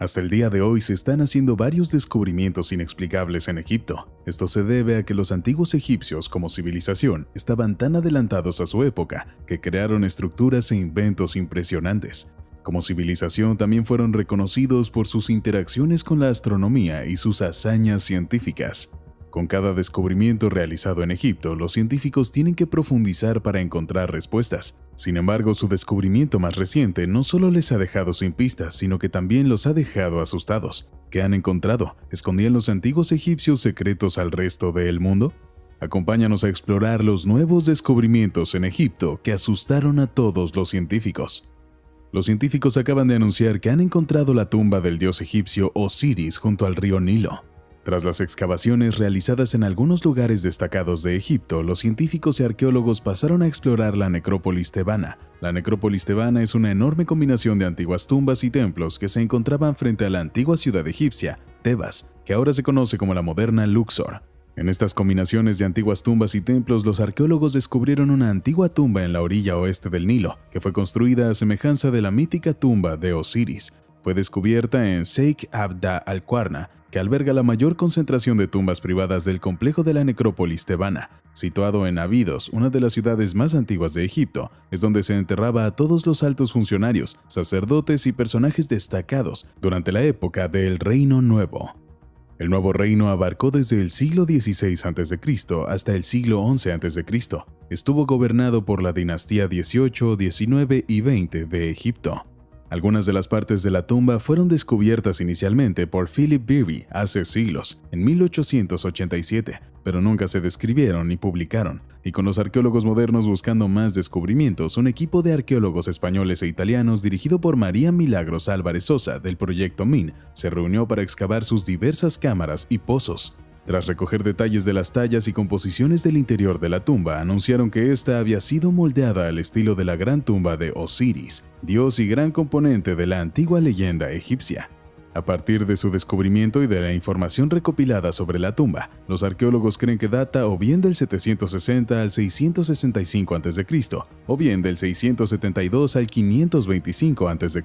Hasta el día de hoy se están haciendo varios descubrimientos inexplicables en Egipto. Esto se debe a que los antiguos egipcios como civilización estaban tan adelantados a su época que crearon estructuras e inventos impresionantes. Como civilización también fueron reconocidos por sus interacciones con la astronomía y sus hazañas científicas. Con cada descubrimiento realizado en Egipto, los científicos tienen que profundizar para encontrar respuestas. Sin embargo, su descubrimiento más reciente no solo les ha dejado sin pistas, sino que también los ha dejado asustados. ¿Qué han encontrado? ¿Escondían los antiguos egipcios secretos al resto del mundo? Acompáñanos a explorar los nuevos descubrimientos en Egipto que asustaron a todos los científicos. Los científicos acaban de anunciar que han encontrado la tumba del dios egipcio Osiris junto al río Nilo. Tras las excavaciones realizadas en algunos lugares destacados de Egipto, los científicos y arqueólogos pasaron a explorar la necrópolis tebana. La necrópolis tebana es una enorme combinación de antiguas tumbas y templos que se encontraban frente a la antigua ciudad egipcia, Tebas, que ahora se conoce como la moderna Luxor. En estas combinaciones de antiguas tumbas y templos, los arqueólogos descubrieron una antigua tumba en la orilla oeste del Nilo, que fue construida a semejanza de la mítica tumba de Osiris. Fue descubierta en Sheikh Abda al-Qurna, que alberga la mayor concentración de tumbas privadas del complejo de la necrópolis tebana. Situado en Abidos, una de las ciudades más antiguas de Egipto, es donde se enterraba a todos los altos funcionarios, sacerdotes y personajes destacados durante la época del Reino Nuevo. El Nuevo Reino abarcó desde el siglo XVI a.C. hasta el siglo XI a.C. Estuvo gobernado por la dinastía XVIII, XIX y XX de Egipto. Algunas de las partes de la tumba fueron descubiertas inicialmente por Philip Beebe hace siglos, en 1887, pero nunca se describieron ni publicaron, y con los arqueólogos modernos buscando más descubrimientos, un equipo de arqueólogos españoles e italianos dirigido por María Milagros Álvarez Sosa del proyecto MIN se reunió para excavar sus diversas cámaras y pozos. Tras recoger detalles de las tallas y composiciones del interior de la tumba, anunciaron que esta había sido moldeada al estilo de la gran tumba de Osiris, dios y gran componente de la antigua leyenda egipcia. A partir de su descubrimiento y de la información recopilada sobre la tumba, los arqueólogos creen que data o bien del 760 al 665 a.C., o bien del 672 al 525 a.C.,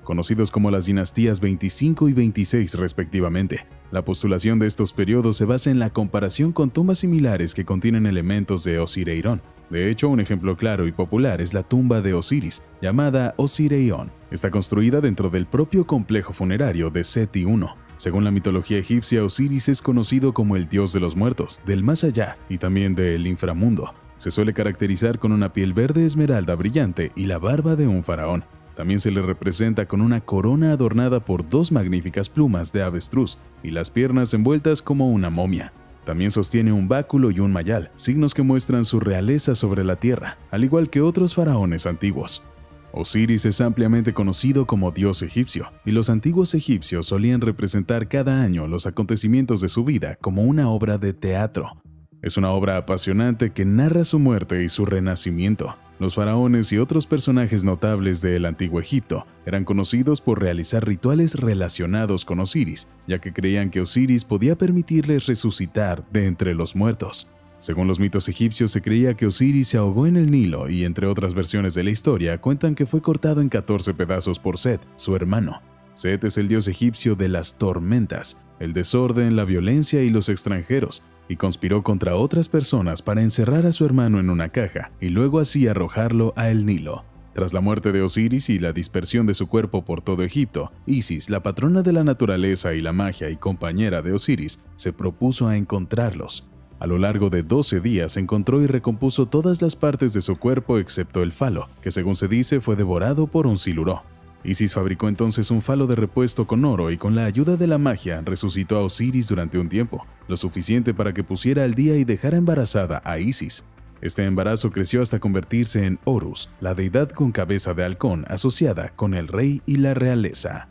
conocidos como las dinastías 25 y 26 respectivamente. La postulación de estos periodos se basa en la comparación con tumbas similares que contienen elementos de Osireirón. De hecho, un ejemplo claro y popular es la tumba de Osiris, llamada Osireion. Está construida dentro del propio complejo funerario de Seti I. Según la mitología egipcia, Osiris es conocido como el dios de los muertos, del más allá y también del inframundo. Se suele caracterizar con una piel verde esmeralda brillante y la barba de un faraón. También se le representa con una corona adornada por dos magníficas plumas de avestruz y las piernas envueltas como una momia. También sostiene un báculo y un mayal, signos que muestran su realeza sobre la tierra, al igual que otros faraones antiguos. Osiris es ampliamente conocido como dios egipcio, y los antiguos egipcios solían representar cada año los acontecimientos de su vida como una obra de teatro. Es una obra apasionante que narra su muerte y su renacimiento. Los faraones y otros personajes notables del antiguo Egipto eran conocidos por realizar rituales relacionados con Osiris, ya que creían que Osiris podía permitirles resucitar de entre los muertos. Según los mitos egipcios, se creía que Osiris se ahogó en el Nilo y, entre otras versiones de la historia, cuentan que fue cortado en 14 pedazos por Set, su hermano. Set es el dios egipcio de las tormentas, el desorden, la violencia y los extranjeros, y conspiró contra otras personas para encerrar a su hermano en una caja y luego así arrojarlo a el Nilo. Tras la muerte de Osiris y la dispersión de su cuerpo por todo Egipto, Isis, la patrona de la naturaleza y la magia y compañera de Osiris, se propuso a encontrarlos. A lo largo de 12 días encontró y recompuso todas las partes de su cuerpo excepto el falo, que según se dice fue devorado por un siluró. Isis fabricó entonces un falo de repuesto con oro y con la ayuda de la magia resucitó a Osiris durante un tiempo, lo suficiente para que pusiera al día y dejara embarazada a Isis. Este embarazo creció hasta convertirse en Horus, la deidad con cabeza de halcón asociada con el rey y la realeza.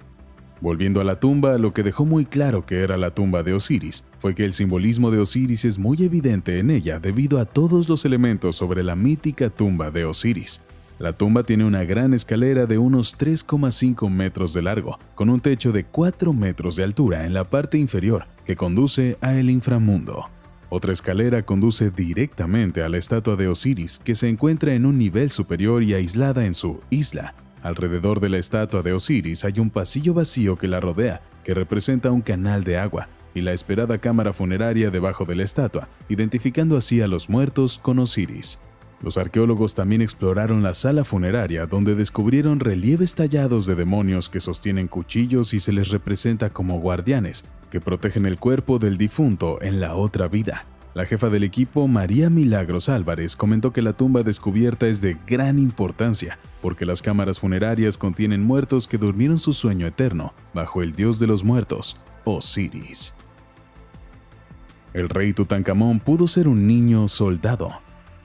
Volviendo a la tumba, lo que dejó muy claro que era la tumba de Osiris fue que el simbolismo de Osiris es muy evidente en ella debido a todos los elementos sobre la mítica tumba de Osiris. La tumba tiene una gran escalera de unos 3,5 metros de largo, con un techo de 4 metros de altura en la parte inferior, que conduce a el inframundo. Otra escalera conduce directamente a la estatua de Osiris, que se encuentra en un nivel superior y aislada en su isla. Alrededor de la estatua de Osiris hay un pasillo vacío que la rodea, que representa un canal de agua, y la esperada cámara funeraria debajo de la estatua, identificando así a los muertos con Osiris. Los arqueólogos también exploraron la sala funeraria, donde descubrieron relieves tallados de demonios que sostienen cuchillos y se les representa como guardianes, que protegen el cuerpo del difunto en la otra vida. La jefa del equipo, María Milagros Álvarez, comentó que la tumba descubierta es de gran importancia, porque las cámaras funerarias contienen muertos que durmieron su sueño eterno bajo el dios de los muertos, Osiris. El rey Tutankamón pudo ser un niño soldado.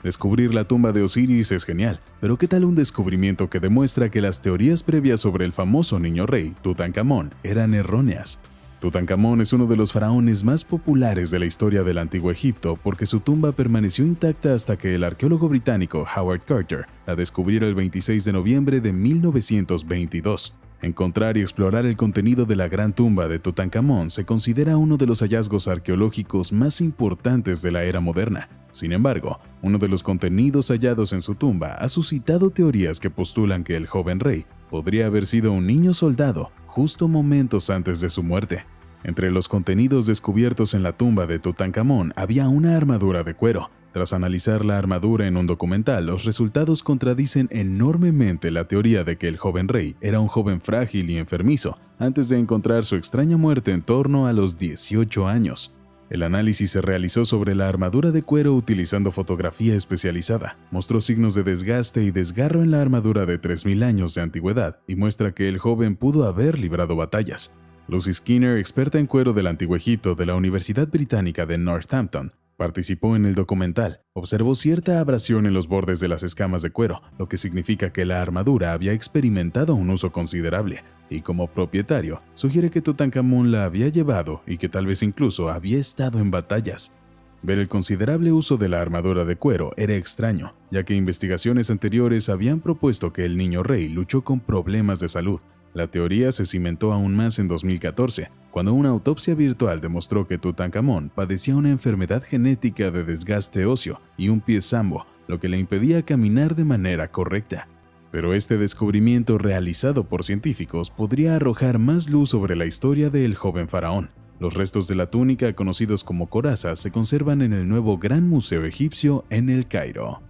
Descubrir la tumba de Osiris es genial, pero ¿qué tal un descubrimiento que demuestra que las teorías previas sobre el famoso niño rey, Tutankamón, eran erróneas? Tutankamón es uno de los faraones más populares de la historia del Antiguo Egipto porque su tumba permaneció intacta hasta que el arqueólogo británico Howard Carter la descubriera el 26 de noviembre de 1922. Encontrar y explorar el contenido de la gran tumba de Tutankamón se considera uno de los hallazgos arqueológicos más importantes de la era moderna. Sin embargo, uno de los contenidos hallados en su tumba ha suscitado teorías que postulan que el joven rey podría haber sido un niño soldado justo momentos antes de su muerte. Entre los contenidos descubiertos en la tumba de Tutankamón había una armadura de cuero. Tras analizar la armadura en un documental, los resultados contradicen enormemente la teoría de que el joven rey era un joven frágil y enfermizo antes de encontrar su extraña muerte en torno a los 18 años. El análisis se realizó sobre la armadura de cuero utilizando fotografía especializada. Mostró signos de desgaste y desgarro en la armadura de 3000 años de antigüedad y muestra que el joven pudo haber librado batallas. Lucy Skinner, experta en cuero del Antiguo Egipto de la Universidad Británica de Northampton, participó en el documental. Observó cierta abrasión en los bordes de las escamas de cuero, lo que significa que la armadura había experimentado un uso considerable, y como propietario, sugiere que Tutankamón la había llevado y que tal vez incluso había estado en batallas. Ver el considerable uso de la armadura de cuero era extraño, ya que investigaciones anteriores habían propuesto que el niño rey luchó con problemas de salud. La teoría se cimentó aún más en 2014, cuando una autopsia virtual demostró que Tutankamón padecía una enfermedad genética de desgaste óseo y un pie sambo, lo que le impedía caminar de manera correcta. Pero este descubrimiento realizado por científicos podría arrojar más luz sobre la historia del joven faraón. Los restos de la túnica, conocidos como corazas, se conservan en el nuevo Gran Museo Egipcio en El Cairo.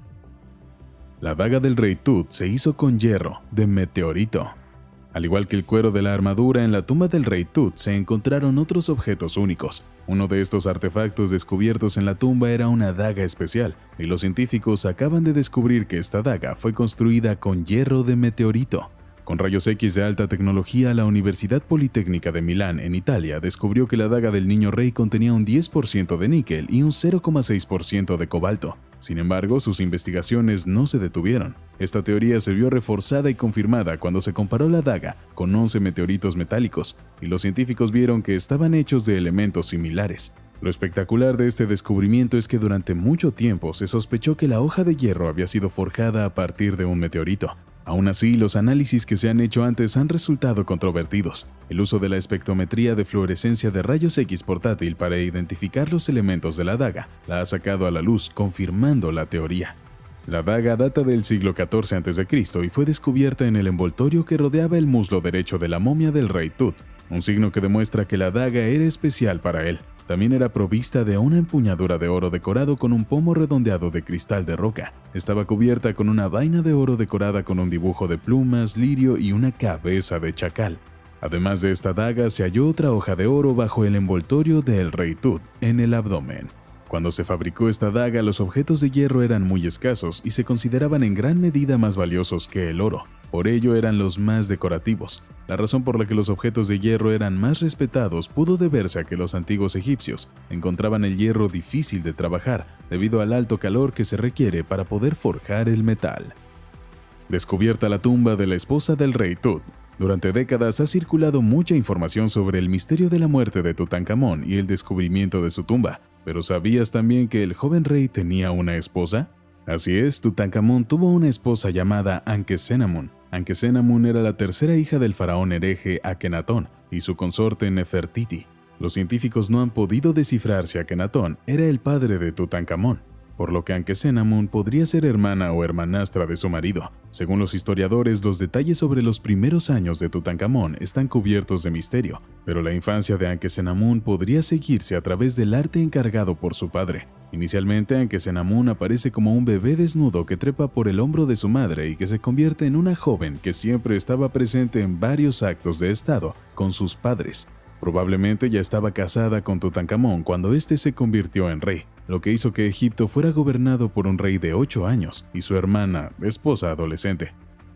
La daga del rey Tut se hizo con hierro de meteorito. Al igual que el cuero de la armadura, en la tumba del rey Tut se encontraron otros objetos únicos. Uno de estos artefactos descubiertos en la tumba era una daga especial, y los científicos acaban de descubrir que esta daga fue construida con hierro de meteorito. Con rayos X de alta tecnología, la Universidad Politécnica de Milán, en Italia, descubrió que la daga del niño rey contenía un 10% de níquel y un 0,6% de cobalto. Sin embargo, sus investigaciones no se detuvieron. Esta teoría se vio reforzada y confirmada cuando se comparó la daga con 11 meteoritos metálicos, y los científicos vieron que estaban hechos de elementos similares. Lo espectacular de este descubrimiento es que durante mucho tiempo se sospechó que la hoja de hierro había sido forjada a partir de un meteorito. Aún así, los análisis que se han hecho antes han resultado controvertidos. El uso de la espectrometría de fluorescencia de rayos X portátil para identificar los elementos de la daga la ha sacado a la luz, confirmando la teoría. La daga data del siglo XIV a.C. y fue descubierta en el envoltorio que rodeaba el muslo derecho de la momia del rey Tut, un signo que demuestra que la daga era especial para él. También era provista de una empuñadura de oro decorado con un pomo redondeado de cristal de roca. Estaba cubierta con una vaina de oro decorada con un dibujo de plumas, lirio y una cabeza de chacal. Además de esta daga, se halló otra hoja de oro bajo el envoltorio del rey Tut, en el abdomen. Cuando se fabricó esta daga, los objetos de hierro eran muy escasos y se consideraban en gran medida más valiosos que el oro. Por ello eran los más decorativos. La razón por la que los objetos de hierro eran más respetados pudo deberse a que los antiguos egipcios encontraban el hierro difícil de trabajar debido al alto calor que se requiere para poder forjar el metal. Descubierta la tumba de la esposa del rey Tut. Durante décadas ha circulado mucha información sobre el misterio de la muerte de Tutankamón y el descubrimiento de su tumba. ¿Pero sabías también que el joven rey tenía una esposa? Así es, Tutankamón tuvo una esposa llamada Ankesenamun. Ankesenamun era la tercera hija del faraón hereje Akenatón y su consorte Nefertiti. Los científicos no han podido descifrar si Akenatón era el padre de Tutankamón. por lo que Ankhesenamun podría ser hermana o hermanastra de su marido. Según los historiadores, los detalles sobre los primeros años de Tutankamón están cubiertos de misterio, pero la infancia de Ankhesenamun podría seguirse a través del arte encargado por su padre. Inicialmente, Ankhesenamun aparece como un bebé desnudo que trepa por el hombro de su madre y que se convierte en una joven que siempre estaba presente en varios actos de estado con sus padres. Probablemente ya estaba casada con Tutankamón cuando éste se convirtió en rey, lo que hizo que Egipto fuera gobernado por un rey de 8 años y su hermana, esposa adolescente.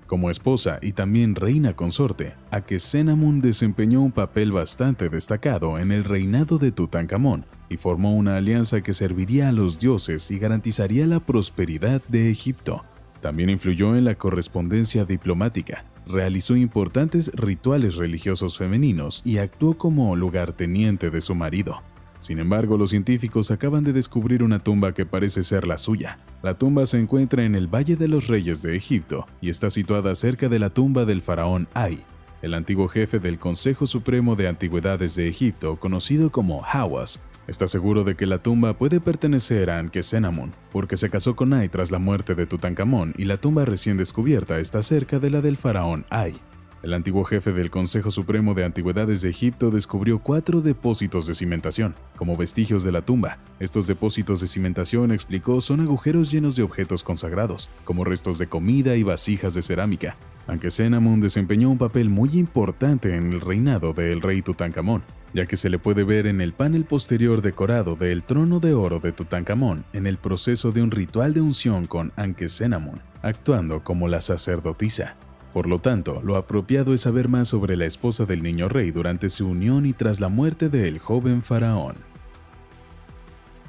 Como esposa y también reina consorte, Ankhesenamun desempeñó un papel bastante destacado en el reinado de Tutankamón y formó una alianza que serviría a los dioses y garantizaría la prosperidad de Egipto. También influyó en la correspondencia diplomática, realizó importantes rituales religiosos femeninos y actuó como lugarteniente de su marido. Sin embargo, los científicos acaban de descubrir una tumba que parece ser la suya. La tumba se encuentra en el Valle de los Reyes de Egipto y está situada cerca de la tumba del faraón Ay, el antiguo jefe del Consejo Supremo de Antigüedades de Egipto, conocido como Hawass. Está seguro de que la tumba puede pertenecer a Ankhesenamun, porque se casó con Ay tras la muerte de Tutankamón y la tumba recién descubierta está cerca de la del faraón Ay. El antiguo jefe del Consejo Supremo de Antigüedades de Egipto descubrió 4 depósitos de cimentación, como vestigios de la tumba. Estos depósitos de cimentación, explicó, son agujeros llenos de objetos consagrados, como restos de comida y vasijas de cerámica. Ankhesenamun desempeñó un papel muy importante en el reinado del rey Tutankamón, ya que se le puede ver en el panel posterior decorado del trono de oro de Tutankamón en el proceso de un ritual de unción con Ankhesenamun, actuando como la sacerdotisa. Por lo tanto, lo apropiado es saber más sobre la esposa del niño rey durante su unión y tras la muerte del joven faraón.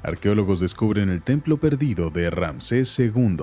Arqueólogos descubren el templo perdido de Ramsés II.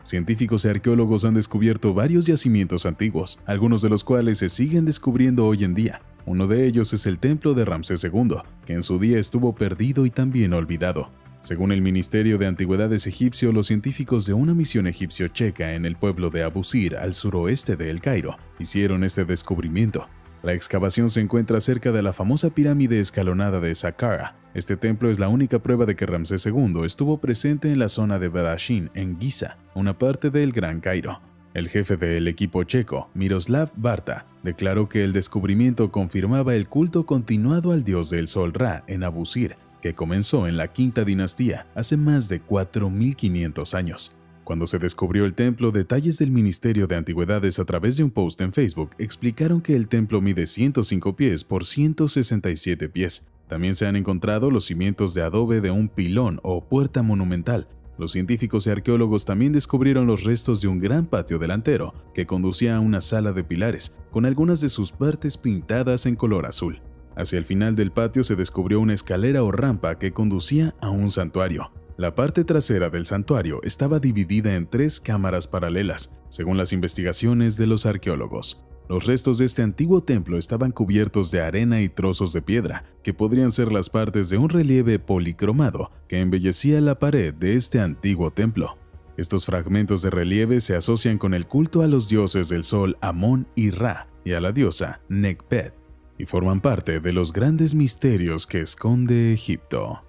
Científicos y arqueólogos han descubierto varios yacimientos antiguos, algunos de los cuales se siguen descubriendo hoy en día. Uno de ellos es el templo de Ramsés II, que en su día estuvo perdido y también olvidado. Según el Ministerio de Antigüedades egipcio, los científicos de una misión egipcio-checa en el pueblo de Abusir, al suroeste de El Cairo, hicieron este descubrimiento. La excavación se encuentra cerca de la famosa pirámide escalonada de Saqqara. Este templo es la única prueba de que Ramsés II estuvo presente en la zona de Badashin, en Giza, una parte del Gran Cairo. El jefe del equipo checo, Miroslav Barta, declaró que el descubrimiento confirmaba el culto continuado al dios del sol Ra en Abusir, que comenzó en la quinta dinastía hace más de 4.500 años. Cuando se descubrió el templo, detalles del Ministerio de Antigüedades a través de un post en Facebook explicaron que el templo mide 105 pies por 167 pies. También se han encontrado los cimientos de adobe de un pilón o puerta monumental. Los científicos y arqueólogos también descubrieron los restos de un gran patio delantero que conducía a una sala de pilares, con algunas de sus partes pintadas en color azul. Hacia el final del patio se descubrió una escalera o rampa que conducía a un santuario. La parte trasera del santuario estaba dividida en 3 cámaras paralelas, según las investigaciones de los arqueólogos. Los restos de este antiguo templo estaban cubiertos de arena y trozos de piedra, que podrían ser las partes de un relieve policromado que embellecía la pared de este antiguo templo. Estos fragmentos de relieve se asocian con el culto a los dioses del sol Amón y Ra y a la diosa Nekhbet, y forman parte de los grandes misterios que esconde Egipto.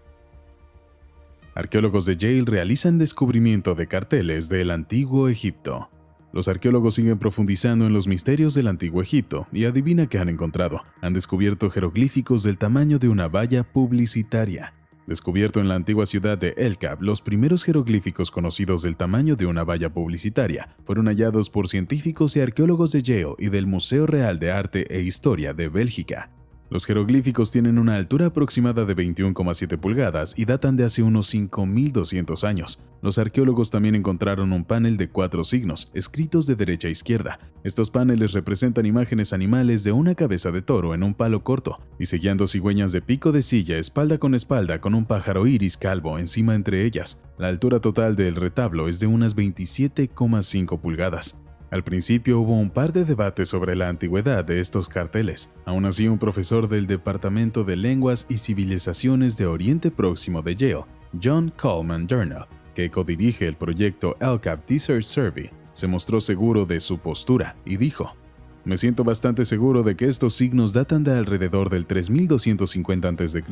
Arqueólogos de Yale realizan descubrimiento de carteles del Antiguo Egipto. Los arqueólogos siguen profundizando en los misterios del Antiguo Egipto y adivina qué han encontrado. Han descubierto jeroglíficos del tamaño de una valla publicitaria. Descubierto en la antigua ciudad de El Kab, los primeros jeroglíficos conocidos del tamaño de una valla publicitaria fueron hallados por científicos y arqueólogos de Yale y del Museo Real de Arte e Historia de Bélgica. Los jeroglíficos tienen una altura aproximada de 21,7 pulgadas y datan de hace unos 5.200 años. Los arqueólogos también encontraron un panel de 4 signos, escritos de derecha a izquierda. Estos paneles representan imágenes animales de una cabeza de toro en un palo corto, diseñando cigüeñas de pico de silla espalda con un pájaro iris calvo encima entre ellas. La altura total del retablo es de unas 27,5 pulgadas. Al principio hubo un par de debates sobre la antigüedad de estos carteles. Aún así, un profesor del Departamento de Lenguas y Civilizaciones de Oriente Próximo de Yale, John Coleman Durrell, que codirige el proyecto El Kab Desert Survey, se mostró seguro de su postura y dijo: Me siento bastante seguro de que estos signos datan de alrededor del 3250 a.C.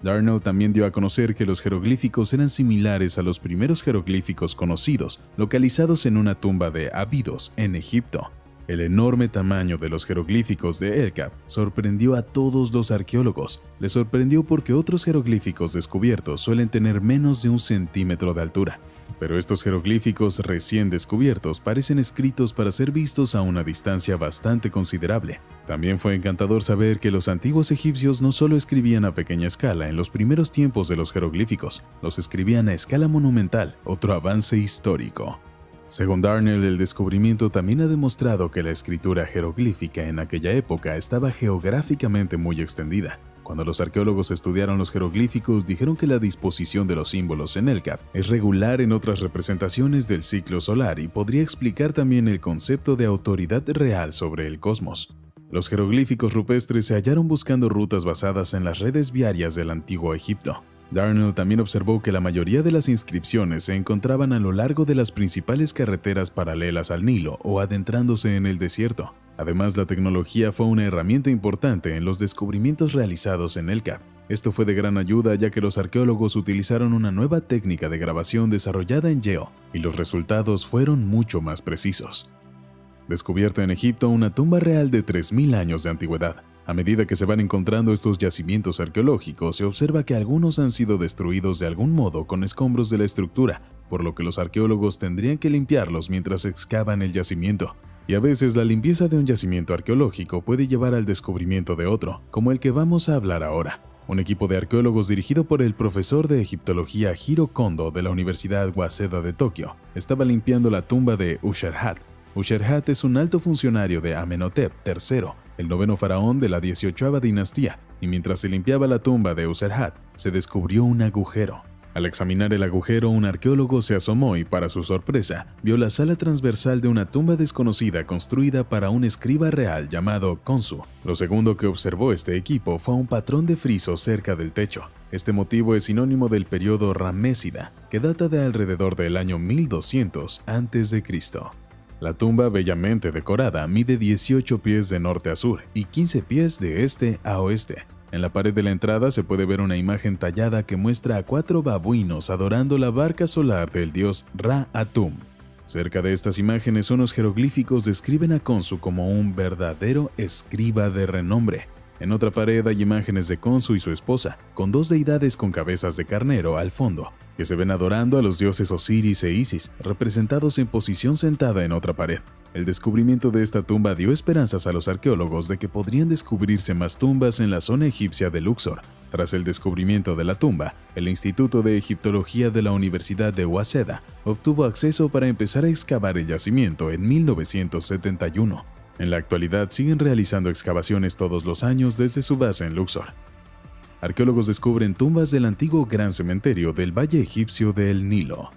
Darnell también dio a conocer que los jeroglíficos eran similares a los primeros jeroglíficos conocidos, localizados en una tumba de Abidos, en Egipto. El enorme tamaño de los jeroglíficos de El-Kaf sorprendió a todos los arqueólogos. Les sorprendió porque otros jeroglíficos descubiertos suelen tener menos de 1 centímetro de altura. Pero estos jeroglíficos recién descubiertos parecen escritos para ser vistos a una distancia bastante considerable. También fue encantador saber que los antiguos egipcios no solo escribían a pequeña escala en los primeros tiempos de los jeroglíficos, los escribían a escala monumental, otro avance histórico. Según Darnell, el descubrimiento también ha demostrado que la escritura jeroglífica en aquella época estaba geográficamente muy extendida. Cuando los arqueólogos estudiaron los jeroglíficos, dijeron que la disposición de los símbolos en El-Kaf es regular en otras representaciones del ciclo solar y podría explicar también el concepto de autoridad real sobre el cosmos. Los jeroglíficos rupestres se hallaron buscando rutas basadas en las redes viarias del antiguo Egipto. Darnell también observó que la mayoría de las inscripciones se encontraban a lo largo de las principales carreteras paralelas al Nilo o adentrándose en el desierto. Además, la tecnología fue una herramienta importante en los descubrimientos realizados en El-Kaf. Esto fue de gran ayuda ya que los arqueólogos utilizaron una nueva técnica de grabación desarrollada en Yale y los resultados fueron mucho más precisos. Descubierta en Egipto una tumba real de 3000 años de antigüedad. A medida que se van encontrando estos yacimientos arqueológicos, se observa que algunos han sido destruidos de algún modo con escombros de la estructura, por lo que los arqueólogos tendrían que limpiarlos mientras excavan el yacimiento. Y a veces la limpieza de un yacimiento arqueológico puede llevar al descubrimiento de otro, como el que vamos a hablar ahora. Un equipo de arqueólogos dirigido por el profesor de egiptología Hiro Kondo de la Universidad Waseda de Tokio estaba limpiando la tumba de Usherhat. Usherhat es un alto funcionario de Amenhotep III, el noveno faraón de la 18ª dinastía, y mientras se limpiaba la tumba de Usherhat, se descubrió un agujero. Al examinar el agujero, un arqueólogo se asomó y, para su sorpresa, vio la sala transversal de una tumba desconocida construida para un escriba real llamado Khonsu. Lo segundo que observó este equipo fue un patrón de friso cerca del techo. Este motivo es sinónimo del periodo Ramésida, que data de alrededor del año 1200 a.C. La tumba, bellamente decorada, mide 18 pies de norte a sur y 15 pies de este a oeste. En la pared de la entrada se puede ver una imagen tallada que muestra a 4 babuinos adorando la barca solar del dios Ra-Atum. Cerca de estas imágenes, unos jeroglíficos describen a Khonsu como un verdadero escriba de renombre. En otra pared hay imágenes de Khonsu y su esposa, con 2 deidades con cabezas de carnero al fondo, que se ven adorando a los dioses Osiris e Isis, representados en posición sentada en otra pared. El descubrimiento de esta tumba dio esperanzas a los arqueólogos de que podrían descubrirse más tumbas en la zona egipcia de Luxor. Tras el descubrimiento de la tumba, el Instituto de Egiptología de la Universidad de Waseda obtuvo acceso para empezar a excavar el yacimiento en 1971. En la actualidad siguen realizando excavaciones todos los años desde su base en Luxor. Arqueólogos descubren tumbas del antiguo gran cementerio del valle egipcio del Nilo.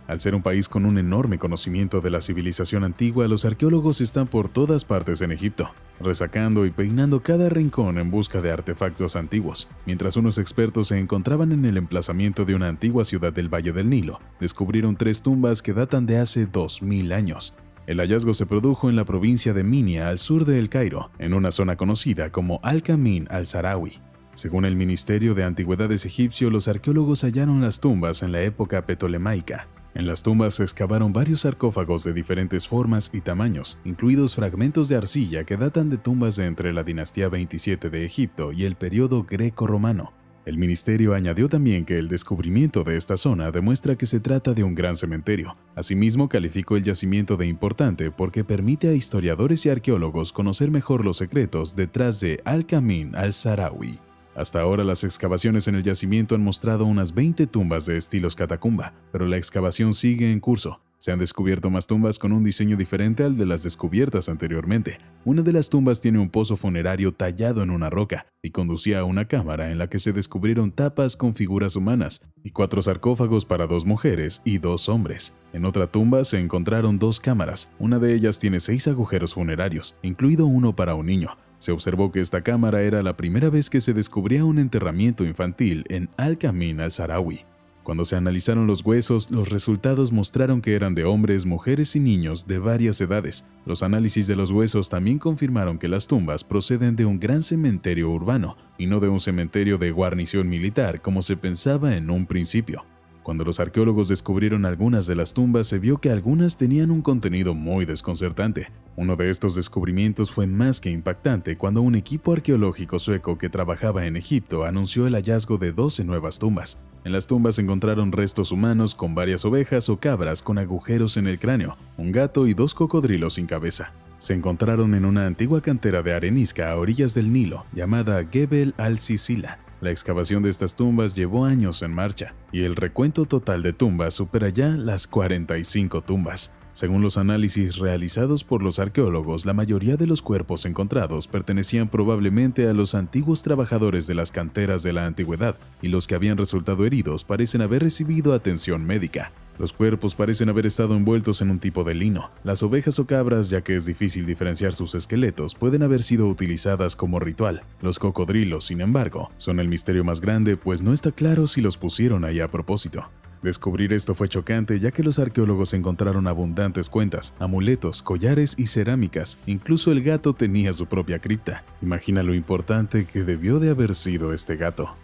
Al ser un país con un enorme conocimiento de la civilización antigua, los arqueólogos están por todas partes en Egipto, resacando y peinando cada rincón en busca de artefactos antiguos. Mientras unos expertos se encontraban en el emplazamiento de una antigua ciudad del Valle del Nilo, descubrieron 3 tumbas que datan de hace 2000 años. El hallazgo se produjo en la provincia de Minia, al sur de El Cairo, en una zona conocida como Al-Qamin al-Sahrawi. Según el Ministerio de Antigüedades egipcio, los arqueólogos hallaron las tumbas en la época ptolemaica. En las tumbas se excavaron varios sarcófagos de diferentes formas y tamaños, incluidos fragmentos de arcilla que datan de tumbas de entre la dinastía 27 de Egipto y el periodo greco-romano. El ministerio añadió también que el descubrimiento de esta zona demuestra que se trata de un gran cementerio. Asimismo, calificó el yacimiento de importante porque permite a historiadores y arqueólogos conocer mejor los secretos detrás de Al-Qamin al-Sahrawi. Hasta ahora, las excavaciones en el yacimiento han mostrado unas 20 tumbas de estilos catacumba, pero la excavación sigue en curso. Se han descubierto más tumbas con un diseño diferente al de las descubiertas anteriormente. Una de las tumbas tiene un pozo funerario tallado en una roca y conducía a una cámara en la que se descubrieron tapas con figuras humanas y 4 sarcófagos para 2 mujeres y 2 hombres. En otra tumba se encontraron 2 cámaras. Una de ellas tiene 6 agujeros funerarios, incluido uno para un niño. Se observó que esta cámara era la primera vez que se descubría un enterramiento infantil en Al-Qamin al-Sahrawi. Cuando se analizaron los huesos, los resultados mostraron que eran de hombres, mujeres y niños de varias edades. Los análisis de los huesos también confirmaron que las tumbas proceden de un gran cementerio urbano y no de un cementerio de guarnición militar como se pensaba en un principio. Cuando los arqueólogos descubrieron algunas de las tumbas, se vio que algunas tenían un contenido muy desconcertante. Uno de estos descubrimientos fue más que impactante cuando un equipo arqueológico sueco que trabajaba en Egipto anunció el hallazgo de 12 nuevas tumbas. En las tumbas se encontraron restos humanos con varias ovejas o cabras con agujeros en el cráneo, un gato y 2 cocodrilos sin cabeza. Se encontraron en una antigua cantera de arenisca a orillas del Nilo, llamada Gebel al-Sisila. La excavación de estas tumbas llevó años en marcha, y el recuento total de tumbas supera ya las 45 tumbas. Según los análisis realizados por los arqueólogos, la mayoría de los cuerpos encontrados pertenecían probablemente a los antiguos trabajadores de las canteras de la antigüedad, y los que habían resultado heridos parecen haber recibido atención médica. Los cuerpos parecen haber estado envueltos en un tipo de lino. Las ovejas o cabras, ya que es difícil diferenciar sus esqueletos, pueden haber sido utilizadas como ritual. Los cocodrilos, sin embargo, son el misterio más grande, pues no está claro si los pusieron ahí a propósito. Descubrir esto fue chocante, ya que los arqueólogos encontraron abundantes cuentas, amuletos, collares y cerámicas. Incluso el gato tenía su propia cripta. Imagina lo importante que debió de haber sido este gato.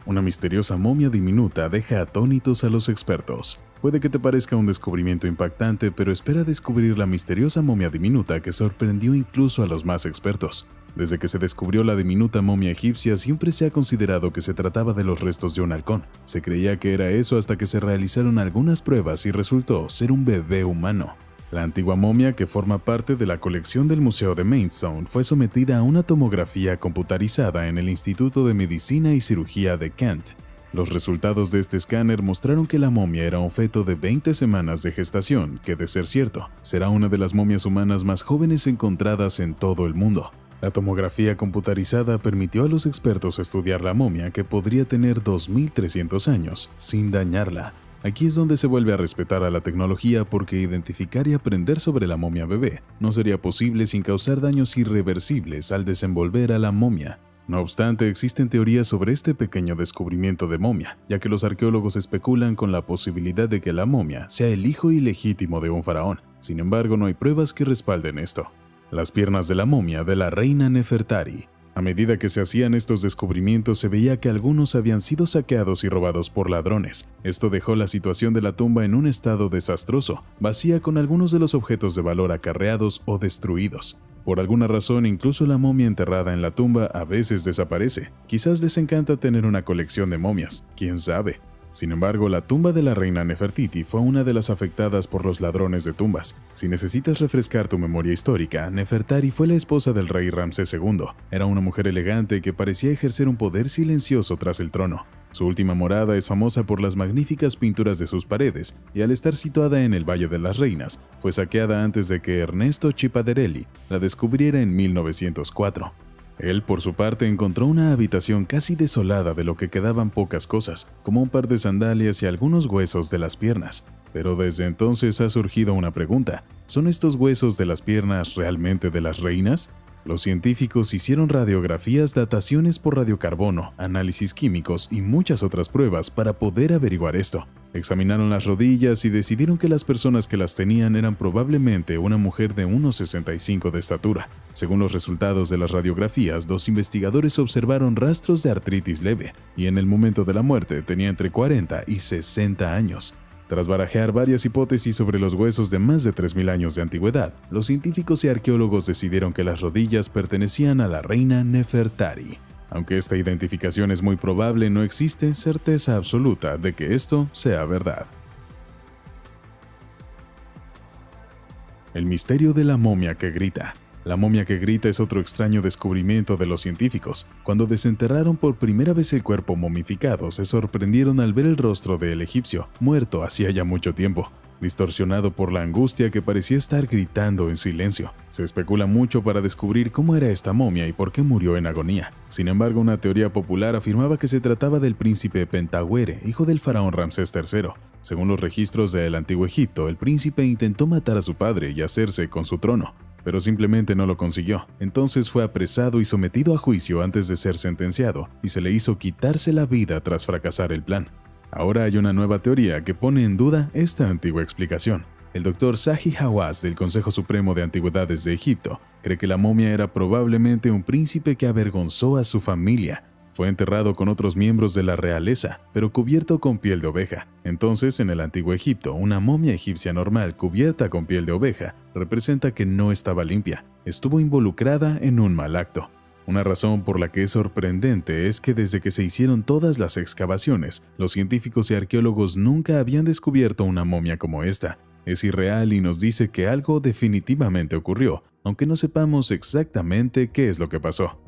Una misteriosa momia diminuta deja atónitos a los expertos. Puede que te parezca un descubrimiento impactante, pero espera descubrir la misteriosa momia diminuta que sorprendió incluso a los más expertos. Desde que se descubrió la diminuta momia egipcia, siempre se ha considerado que se trataba de los restos de un halcón. Se creía que era eso hasta que se realizaron algunas pruebas y resultó ser un bebé humano. La antigua momia, que forma parte de la colección del Museo de Maidstone, fue sometida a una tomografía computarizada en el Instituto de Medicina y Cirugía de Kent. Los resultados de este escáner mostraron que la momia era un feto de 20 semanas de gestación, que, de ser cierto, será una de las momias humanas más jóvenes encontradas en todo el mundo. La tomografía computarizada permitió a los expertos estudiar la momia, que podría tener 2300 años, sin dañarla. Aquí es donde se vuelve a respetar a la tecnología, porque identificar y aprender sobre la momia bebé no sería posible sin causar daños irreversibles al desenvolver a la momia. No obstante, existen teorías sobre este pequeño descubrimiento de momia, ya que los arqueólogos especulan con la posibilidad de que la momia sea el hijo ilegítimo de un faraón. Sin embargo, no hay pruebas que respalden esto. Las piernas de la momia de la reina Nefertari. A medida que se hacían estos descubrimientos, se veía que algunos habían sido saqueados y robados por ladrones. Esto dejó la situación de la tumba en un estado desastroso, vacía, con algunos de los objetos de valor acarreados o destruidos. Por alguna razón, incluso la momia enterrada en la tumba a veces desaparece. Quizás les encanta tener una colección de momias, quién sabe. Sin embargo, la tumba de la reina Nefertiti fue una de las afectadas por los ladrones de tumbas. Si necesitas refrescar tu memoria histórica, Nefertari fue la esposa del rey Ramsés II. Era una mujer elegante que parecía ejercer un poder silencioso tras el trono. Su última morada es famosa por las magníficas pinturas de sus paredes, y al estar situada en el Valle de las Reinas, fue saqueada antes de que Ernesto Cipaderelli la descubriera en 1904. Él, por su parte, encontró una habitación casi desolada, de lo que quedaban pocas cosas, como un par de sandalias y algunos huesos de las piernas. Pero desde entonces ha surgido una pregunta: ¿son estos huesos de las piernas realmente de las reinas? Los científicos hicieron radiografías, dataciones por radiocarbono, análisis químicos y muchas otras pruebas para poder averiguar esto. Examinaron las rodillas y decidieron que las personas que las tenían eran probablemente una mujer de 1,65 de estatura. Según los resultados de las radiografías, los investigadores observaron rastros de artritis leve, y en el momento de la muerte tenía entre 40 y 60 años. Tras barajear varias hipótesis sobre los huesos de más de 3000 años de antigüedad, los científicos y arqueólogos decidieron que las rodillas pertenecían a la reina Nefertari. Aunque esta identificación es muy probable, no existe certeza absoluta de que esto sea verdad. El misterio de la momia que grita. La momia que grita es otro extraño descubrimiento de los científicos. Cuando desenterraron por primera vez el cuerpo momificado, se sorprendieron al ver el rostro del egipcio, muerto hacía ya mucho tiempo, distorsionado por la angustia, que parecía estar gritando en silencio. Se especula mucho para descubrir cómo era esta momia y por qué murió en agonía. Sin embargo, una teoría popular afirmaba que se trataba del príncipe Pentagüere, hijo del faraón Ramsés III. Según los registros del Antiguo Egipto, el príncipe intentó matar a su padre y hacerse con su trono, pero simplemente no lo consiguió. Entonces fue apresado y sometido a juicio antes de ser sentenciado, y se le hizo quitarse la vida tras fracasar el plan. Ahora hay una nueva teoría que pone en duda esta antigua explicación. El doctor Zahi Hawass del Consejo Supremo de Antigüedades de Egipto cree que la momia era probablemente un príncipe que avergonzó a su familia. Fue enterrado con otros miembros de la realeza, pero cubierto con piel de oveja. Entonces, en el antiguo Egipto, una momia egipcia normal cubierta con piel de oveja representa que no estaba limpia, estuvo involucrada en un mal acto. Una razón por la que es sorprendente es que desde que se hicieron todas las excavaciones, los científicos y arqueólogos nunca habían descubierto una momia como esta. Es irreal y nos dice que algo definitivamente ocurrió, aunque no sepamos exactamente qué es lo que pasó.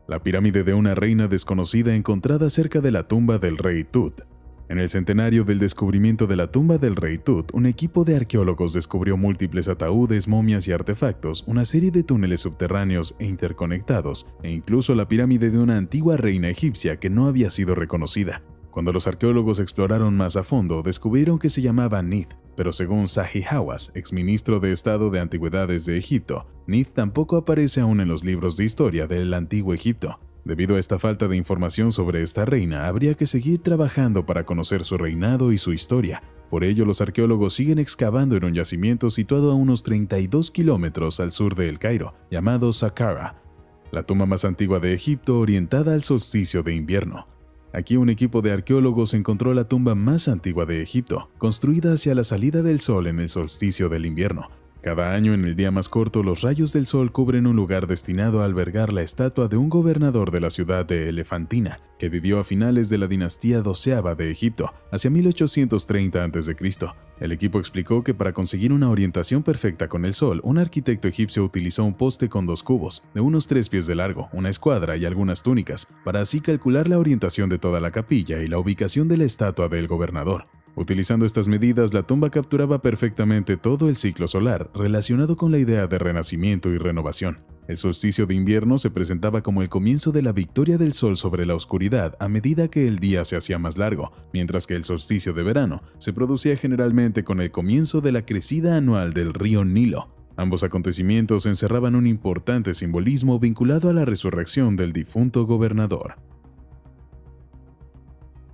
La pirámide de una reina desconocida encontrada cerca de la tumba del rey Tut. En el centenario del descubrimiento de la tumba del rey Tut, un equipo de arqueólogos descubrió múltiples ataúdes, momias y artefactos, una serie de túneles subterráneos e interconectados, e incluso la pirámide de una antigua reina egipcia que no había sido reconocida. Cuando los arqueólogos exploraron más a fondo, descubrieron que se llamaba Nith, pero según Zahi Hawass, exministro de Estado de Antigüedades de Egipto, Nith tampoco aparece aún en los libros de historia del Antiguo Egipto. Debido a esta falta de información sobre esta reina, habría que seguir trabajando para conocer su reinado y su historia. Por ello, los arqueólogos siguen excavando en un yacimiento situado a unos 32 kilómetros al sur de El Cairo, llamado Saqqara, la tumba más antigua de Egipto orientada al solsticio de invierno. Aquí un equipo de arqueólogos encontró la tumba más antigua de Egipto, construida hacia la salida del sol en el solsticio del invierno. Cada año, en el día más corto, los rayos del sol cubren un lugar destinado a albergar la estatua de un gobernador de la ciudad de Elefantina, que vivió a finales de la dinastía doceava de Egipto, hacia 1830 a.C. El equipo explicó que para conseguir una orientación perfecta con el sol, un arquitecto egipcio utilizó un poste con 2 cubos, de unos 3 pies de largo, una escuadra y algunas túnicas, para así calcular la orientación de toda la capilla y la ubicación de la estatua del gobernador. Utilizando estas medidas, la tumba capturaba perfectamente todo el ciclo solar relacionado con la idea de renacimiento y renovación. El solsticio de invierno se presentaba como el comienzo de la victoria del sol sobre la oscuridad a medida que el día se hacía más largo, mientras que el solsticio de verano se producía generalmente con el comienzo de la crecida anual del río Nilo. Ambos acontecimientos encerraban un importante simbolismo vinculado a la resurrección del difunto gobernador.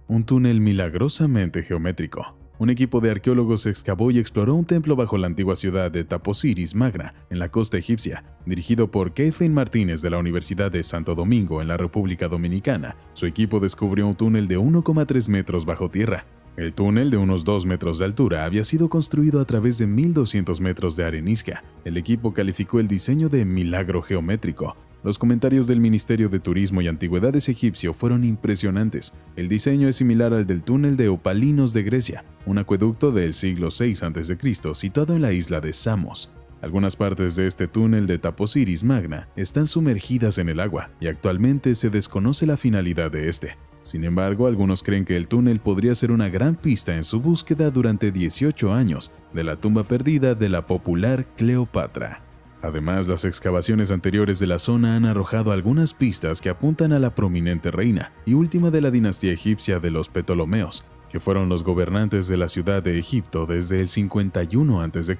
Un túnel milagrosamente geométrico. Un equipo de arqueólogos excavó y exploró un templo bajo la antigua ciudad de Taposiris Magna, en la costa egipcia, dirigido por Kathleen Martínez de la Universidad de Santo Domingo en la República Dominicana. Su equipo descubrió un túnel de 1,3 metros bajo tierra. El túnel, de unos 2 metros de altura, había sido construido a través de 1.200 metros de arenisca. El equipo calificó el diseño de milagro geométrico. Los comentarios del Ministerio de Turismo y Antigüedades egipcio fueron impresionantes. El diseño es similar al del túnel de Opalinos de Grecia, un acueducto del siglo VI a.C. situado en la isla de Samos. Algunas partes de este túnel de Taposiris Magna están sumergidas en el agua y actualmente se desconoce la finalidad de este. Sin embargo, algunos creen que el túnel podría ser una gran pista en su búsqueda durante 18 años de la tumba perdida de la popular Cleopatra. Además, las excavaciones anteriores de la zona han arrojado algunas pistas que apuntan a la prominente reina y última de la dinastía egipcia de los Ptolomeos, que fueron los gobernantes de la ciudad de Egipto desde el 51 a.C.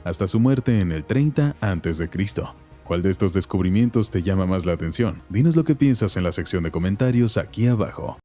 hasta su muerte en el 30 a.C. ¿Cuál de estos descubrimientos te llama más la atención? Dinos lo que piensas en la sección de comentarios aquí abajo.